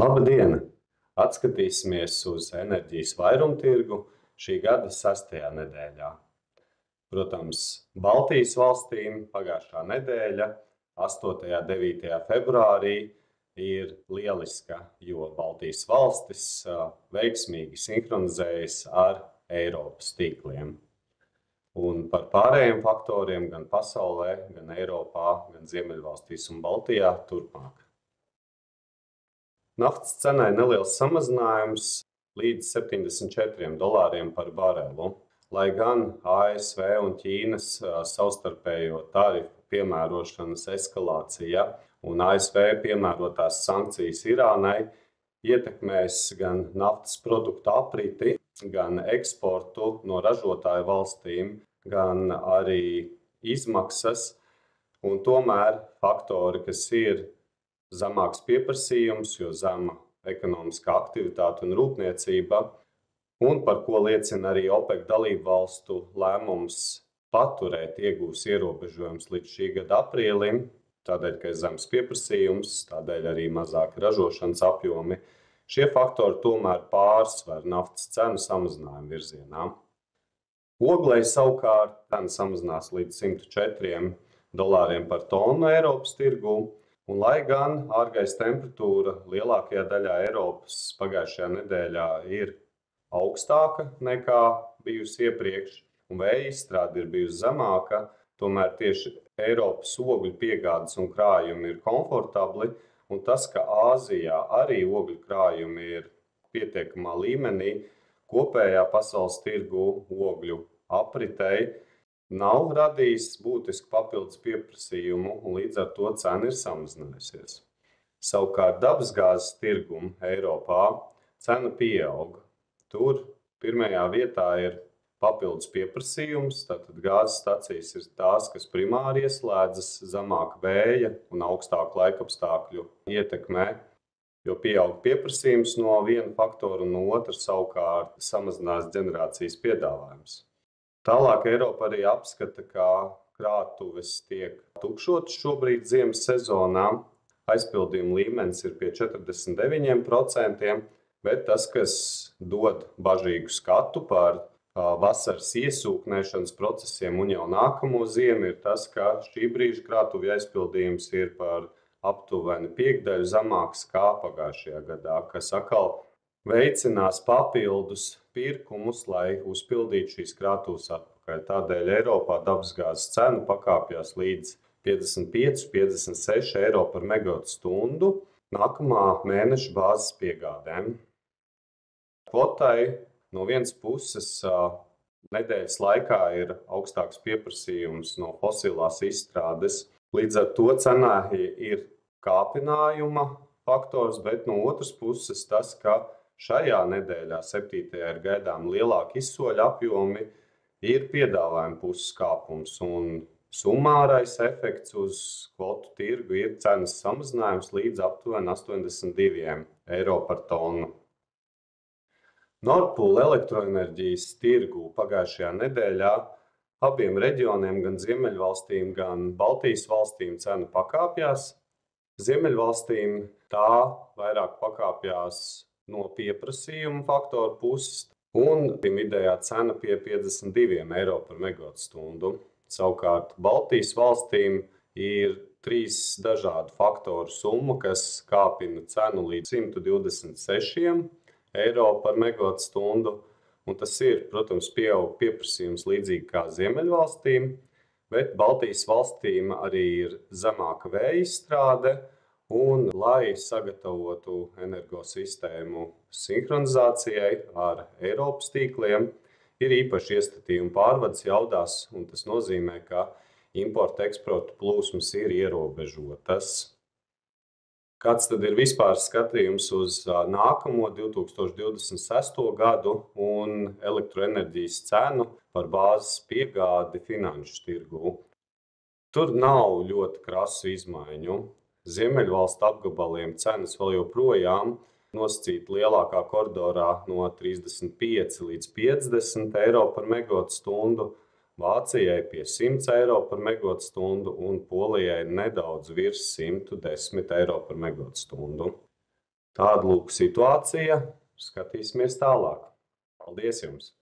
Labdien! Atskatīsimies uz enerģijas vairumtirgu šī gada 6. nedēļā. Protams, Baltijas valstīm pagājušā nedēļa, 8. un 9. februārī, ir lieliska, jo Baltijas valstis veiksmīgi sinhronizējas ar Eiropas tīkliem. Un par pārējiem faktoriem gan pasaulē, gan Eiropā, gan Ziemeļvalstīs un Baltijā turpmāk. Naftas cenai neliels samazinājums līdz $74 par barelu, lai gan ASV un Ķīnas savstarpējo tarifu piemērošanas eskalācija un ASV piemērotās sankcijas Irānai ietekmēs gan naftas produktu apriti, gan eksportu no ražotāju valstīm, gan arī izmaksas, un tomēr faktori, kas ir zemāks pieprasījums, jo zema ekonomiskā aktivitāte un rūpniecība, un par ko liecina arī OPEC dalību valstu lēmums paturēt iegūs ierobežojums līdz šī gada aprīlim, tādēļ, ka ir zems pieprasījums, tādēļ arī mazāki ražošanas apjomi. Šie faktori tomēr pārsver naftas cenu samazinājumu virzienā. Oglei savukārt cena samazinās līdz $104 par tonu Eiropas tirgū, un lai gan ārgaisa temperatūra lielākajā daļā Eiropas pagājušajā nedēļā ir augstāka nekā bijusi iepriekš, un vēja izstrāde ir bijusi zemāka, tomēr tieši Eiropas ogļu piegādes un krājumi ir komfortabli, un tas, ka Āzijā arī ogļu krājumi ir pietiekamā līmenī, kopējā pasaules tirgu ogļu apritei nav radījis būtisku papildus pieprasījumu, un līdz ar to cena ir samazinājusies. Savukārt dabasgāzes tirgum Eiropā cena pieaug. Tur pirmajā vietā ir papildus pieprasījums, tātad gāzes stacijas ir tās, kas primāri ieslēdzas zemāka vēja un augstāku laikapstākļu ietekmē, jo pieaug pieprasījums no viena faktora un no otra savukārt samazinās ģenerācijas piedāvājums. Tālāk Eiropa arī apskata, kā krātuves tiek tukšotas šobrīd ziemas sezonā. Aizpildījuma līmenis ir pie 49%, bet tas, kas dod bažīgu skatu par vasaras iesūknēšanas procesiem un jau nākamo ziemu, ir tas, ka šī brīža krātuvju aizpildījums ir par aptuveni 5% zemāks kā pagājušajā gadā, kas atkal veicinās papildus pirkumus, lai uzpildītu šīs krātuves atpakaļ. Tādēļ Eiropā dabasgāzes cena pakāpjas līdz 55–56 eiro par megawattstundu nākamā mēneša bāzes piegādēm. Kvotai no vienas puses nedēļas laikā ir augstāks pieprasījums no fosilās izstrādes, līdz ar to cenā ir kāpinājuma faktors, bet no otras puses tas, ka šajā nedēļā, 7. ir gaidām lielāki izsoļu apjomi, ir piedāvājuma puses kāpums, un summārais efekts uz kvotu tirgu ir cenas samazinājums līdz aptuveni 82 eiro par tonu. Nord Pool elektroenerģijas tirgu pagājušajā nedēļā abiem reģioniem, gan Ziemeļvalstīm, gan Baltijas valstīm cena pakāpjās. Ziemeļvalstīm tā vairāk pakāpjās no pieprasījuma faktoru puses, un vidējā cena pie 52 eiro par megawattstundu. Savukārt Baltijas valstīm ir 3 dažādu faktoru summa, kas kāpina cenu līdz 126 eiro par megawattstundu, un tas ir, protams, pieaug pieprasījums līdzīgi kā Ziemeļvalstīm, bet Baltijas valstīm arī ir zemāka vēja izstrāde, un, lai sagatavotu energosistēmu sinhronizācijai ar Eiropas tīkliem, ir īpaši iestatījumi pārvades jaudās, un tas nozīmē, ka importa-eksporta plūsmas ir ierobežotas. Kāds tad ir vispār skatījums uz nākamo 2026. gadu un elektroenerģijas cenu par bāzes piegādi finanšu tirgū? Tur nav ļoti krasu izmaiņu. Ziemeļvalstu apgabaliem cenas vēl joprojām nosacīta lielākā koridorā no 35 līdz 50 eiro par megawattstundu, Vācijai pie 100 eiro par megawattstundu un Polijai nedaudz virs 110 eiro par megawattstundu. Tāda lūk situācija. Skatīsimies tālāk. Paldies jums!